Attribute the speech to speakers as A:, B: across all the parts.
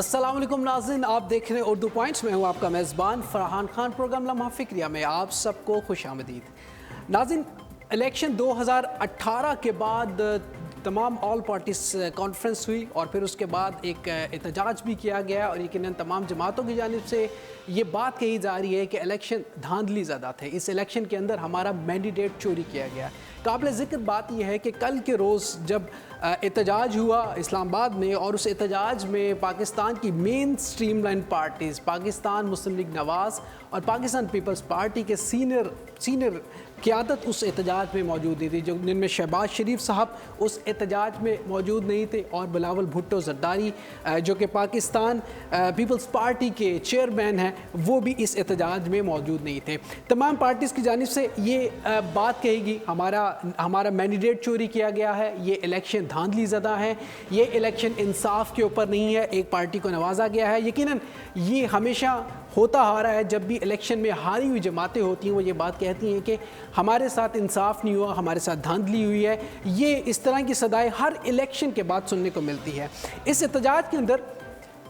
A: अस्सलाम वालेकुम नाज़रीन, आप देख रहे हैं उर्दू पॉइंट्स में हूँ आपका मेज़बान फरहान खान। प्रोग्राम लम्हा फ़िक्रिया में आप सबको खुशामदीद। नाज़रीन, इलेक्शन 2018 के बाद तमाम ऑल पार्टीज़ कॉन्फ्रेंस हुई और फिर उसके बाद एक एहतजाज भी किया गया और यकीनन तमाम जमातों की जानिब से ये बात कही जा रही है कि इलेक्शन धांधली ज़्यादा थे। इस इलेक्शन के अंदर हमारा मैंडेट चोरी किया गया। काबिल ज़िक्र बात यह है कि कल के रोज़ जब एहतजाज हुआ इस्लामाबाद में और उस एहतजाज में पाकिस्तान की mainstream line parties Pakistan Muslim League Nawaz और पाकिस्तान पीपल्स पार्टी के सीनियर क़यादत उस एहतजाज में मौजूद नहीं थी, जिनमें शहबाज शरीफ साहब उस एहतजाज में मौजूद नहीं थे और बिलावल भुट्टो ज़रदारी जो कि पाकिस्तान पीपल्स पार्टी के चेयरमैन हैं वो भी इस एहतजाज में मौजूद नहीं थे। तमाम पार्टीज़ की जानिब से ये बात कहेगी हमारा मैंडेट चोरी किया गया है, ये इलेक्शन धांधली ज़दा है, ये इलेक्शन इंसाफ के ऊपर नहीं है, एक पार्टी को नवाजा गया है। यकीनन ये हमेशा होता आ रहा है, जब भी इलेक्शन में हारी हुई जमातें होती हैं वो ये बात कहती हैं कि हमारे साथ इंसाफ नहीं हुआ, हमारे साथ धांधली हुई है। ये इस तरह की सदाएं हर इलेक्शन के बाद सुनने को मिलती है। इस एहतजाज के अंदर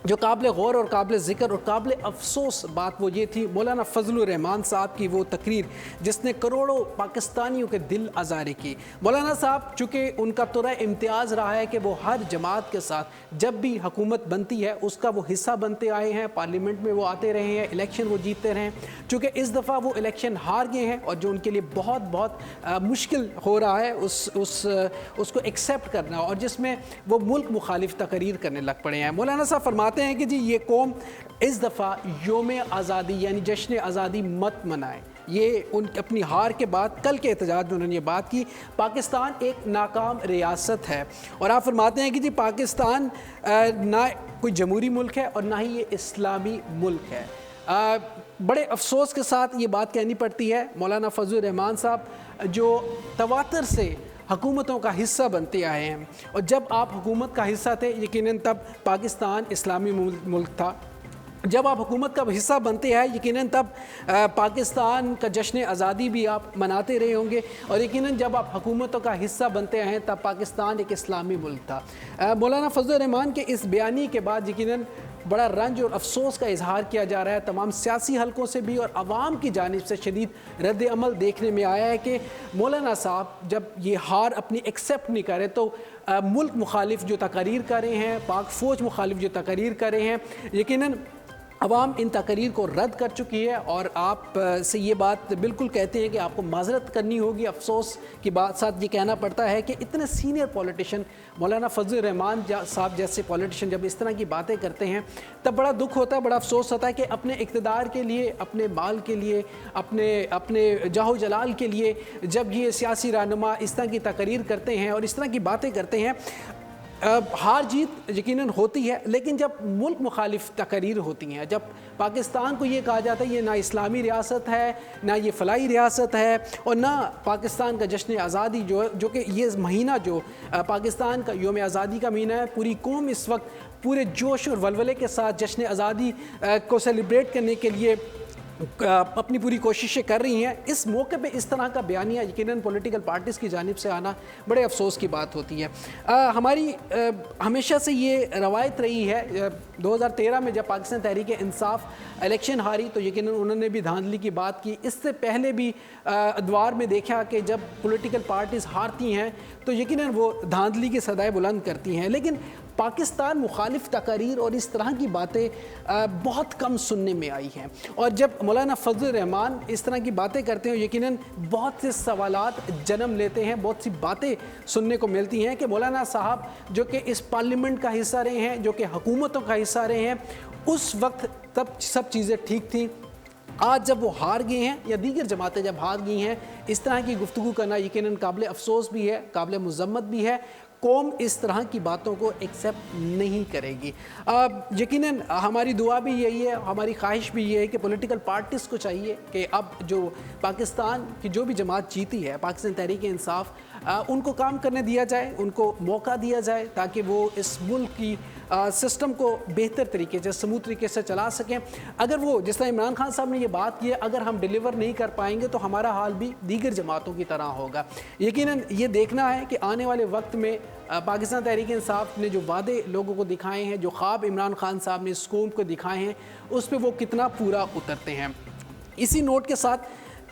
A: जो काबिल गौर और काबिल ज़िक्र और काबिल अफसोस बात वो ये थी मौलाना फजलुर रहमान साहब की वो तकरीर जिसने करोड़ों पाकिस्तानियों के दिल आज़ारी की। मौलाना साहब चूँकि उनका तुरा इम्तियाज़ रहा है कि वो हर जमात के साथ जब भी हुकूमत बनती है उसका वो हिस्सा बनते आए हैं, पार्लियामेंट में वो आते रहे हैं, इलेक्शन वो जीतते रहे हैं। चूँकि इस दफ़ा वो इलेक्शन हार गए हैं और जो उनके लिए बहुत मुश्किल हो रहा है उसको एक्सेप्ट करना, और जिसमें वो मुल्क मुखालिफ तकरीर करने लग पड़े हैं। मौलाना साहब फरमाते हैं कि जी ये कौम इस दफ़ा योम आज़ादी यानी जश्न आज़ादी मत मनाए। ये उन अपनी हार के बाद कल के एहतजाज में उन्होंने ये बात की। पाकिस्तान एक नाकाम रियासत है और आप फरमाते हैं कि जी पाकिस्तान ना कोई जमहूरी मुल्क है और ना ही ये इस्लामी मुल्क है। बड़े अफसोस के साथ ये बात कहनी पड़ती है मौलाना फजलुर रहमान साहब जो तवातर से हुकूमतों का हिस्सा बनते आए हैं, और जब आप हुकूमत का हिस्सा थे यकीनन तब पाकिस्तान इस्लामी मुल्क था। जब आप हुकूमत का हिस्सा बनते हैं यकीनन तब पाकिस्तान का जश्न आज़ादी भी आप मनाते रहे होंगे, और यकीनन जब आप हुकूमतों का हिस्सा बनते हैं तब पाकिस्तान एक इस्लामी मुल्क था। मौलाना फजलुर रहमान के इस बयानी के बाद यकीनन बड़ा रंज और अफसोस का इजहार किया जा रहा है तमाम सियासी हलकों से भी और आवाम की जानिब से शदीद रद्द अमल देखने में आया है कि मौलाना साहब जब ये हार अपनी एक्सेप्ट नहीं करे तो मुल्क मुखालिफ जो तकरीर कर रहे हैं, पाक फ़ौज मुखालिफ जो तकरीर कर रहे हैं, यकीनन अवाम इन तकरीर को रद्द कर चुकी है और आप से ये बात बिल्कुल कहते हैं कि आपको माजरत करनी होगी। अफसोस की बात साथ ये कहना पड़ता है कि इतने सीनियर पॉलिटिशियन मौलाना फजलुर रहमान साहब जैसे पॉलिटिशियन जब इस तरह की बातें करते हैं तब बड़ा दुख होता है, बड़ा अफसोस होता है कि अपने इक़्तिदार के लिए, अपने माल के लिए, अपने जाहो जलाल के लिए जब ये सियासी रहनुमा इस तरह की तकरीर करते हैं और इस तरह की बातें करते हैं, हार जीत यकीनन होती है, लेकिन जब मुल्क मुखालिफ तकरीर होती हैं, जब पाकिस्तान को ये कहा जाता है ये ना इस्लामी रियासत है, ना ये फ़लाई रियासत है और ना पाकिस्तान का जश्न आज़ादी जो कि ये महीना जो पाकिस्तान का योम आज़ादी का महीना है, पूरी कौम इस वक्त पूरे जोश और वलवले के साथ जश्न आज़ादी को सेलिब्रेट करने के लिए अपनी पूरी कोशिशें कर रही हैं। इस मौके पे इस तरह का बयानिया यकीनन पॉलिटिकल पार्टीज़ की जानिब से आना बड़े अफसोस की बात होती है। हमारी हमेशा से ये रवायत रही है, 2013 में जब पाकिस्तान तहरीक इंसाफ इलेक्शन हारी तो यकीनन उन्होंने भी धांधली की बात की। इससे पहले भी अदवार में देखा कि जब पॉलिटिकल पार्टीज़ हारती हैं तो यकीनन वो धांधली की सदाएं बुलंद करती हैं, लेकिन पाकिस्तान मुखालिफ तकरीर और इस तरह की बातें बहुत कम सुनने में आई हैं। और जब मौलाना फजलुर रहमान इस तरह की बातें करते हैं यकीनन बहुत से सवालात जन्म लेते हैं, बहुत सी बातें सुनने को मिलती हैं कि मौलाना साहब जो कि इस पार्लियामेंट का हिस्सा रहे हैं, जो कि हुकूमतों का हिस्सा रहे हैं, उस वक्त तब सब चीज़ें ठीक थी। आज जब वो हार गए हैं या दीगर जमातें जब हार गई हैं, इस तरह की गुफ्तगू करना यकीनन काबिल अफसोस भी है, काबिल मज़म्मत भी है। कौम इस तरह की बातों को एक्सेप्ट नहीं करेगी। यकीनन हमारी दुआ भी यही है, हमारी ख्वाहिश भी ये है कि पॉलिटिकल पार्टीज़ को चाहिए कि अब जो पाकिस्तान की जो भी जमात जीती है, पाकिस्तान तहरीक इंसाफ, उनको काम करने दिया जाए, उनको मौका दिया जाए ताकि वो इस मुल्क की سسٹم کو بہتر طریقے سے سموتھ طریقے سے چلا سکیں. اگر وہ جس طرح عمران خان صاحب نے یہ بات کی ہے, اگر ہم ڈیلیور نہیں کر پائیں گے تو ہمارا حال بھی دیگر جماعتوں کی طرح ہوگا. یقیناً یہ دیکھنا ہے کہ آنے والے وقت میں پاکستان تحریک انصاف نے جو وعدے لوگوں کو دکھائے ہیں, جو خواب عمران خان صاحب نے اس قوم کو دکھائے ہیں, اس پہ وہ کتنا پورا اترتے ہیں. اسی نوٹ کے ساتھ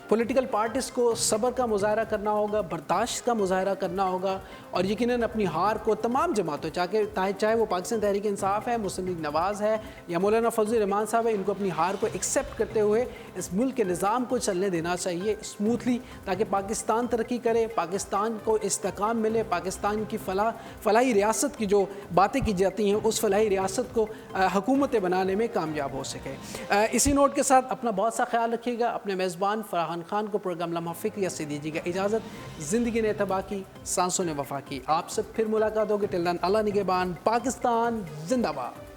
A: پولیٹیکل پارٹیز کو صبر کا مظاہرہ کرنا ہوگا, برداشت کا مظاہرہ کرنا ہوگا, اور یقیناً اپنی ہار کو تمام جماعتوں چاہے وہ پاکستان تحریک انصاف ہے, مسلم لیگ نواز ہے یا مولانا فضل الرحمان صاحب ہے, ان کو اپنی ہار کو ایکسیپٹ کرتے ہوئے اس ملک کے نظام کو چلنے دینا چاہیے اسموتھلی, تاکہ پاکستان ترقی کرے, پاکستان کو استحکام ملے, پاکستان کی فلاحی ریاست کی جو باتیں کی جاتی ہیں اس فلاحی ریاست کو حکومتیں بنانے میں کامیاب ہو سکے. اسی نوٹ کے ساتھ اپنا بہت سا خیال رکھیے گا. اپنے میزبان فرحان خان کو پروگرام لمحہ فکریہ سے دیجیے گا اجازت. زندگی نے تباہ کی, سانسوں نے وفا کی. آپ سے پھر ملاقات ہوگی. ٹل دین اللہ نگہبان. پاکستان زندہ باد.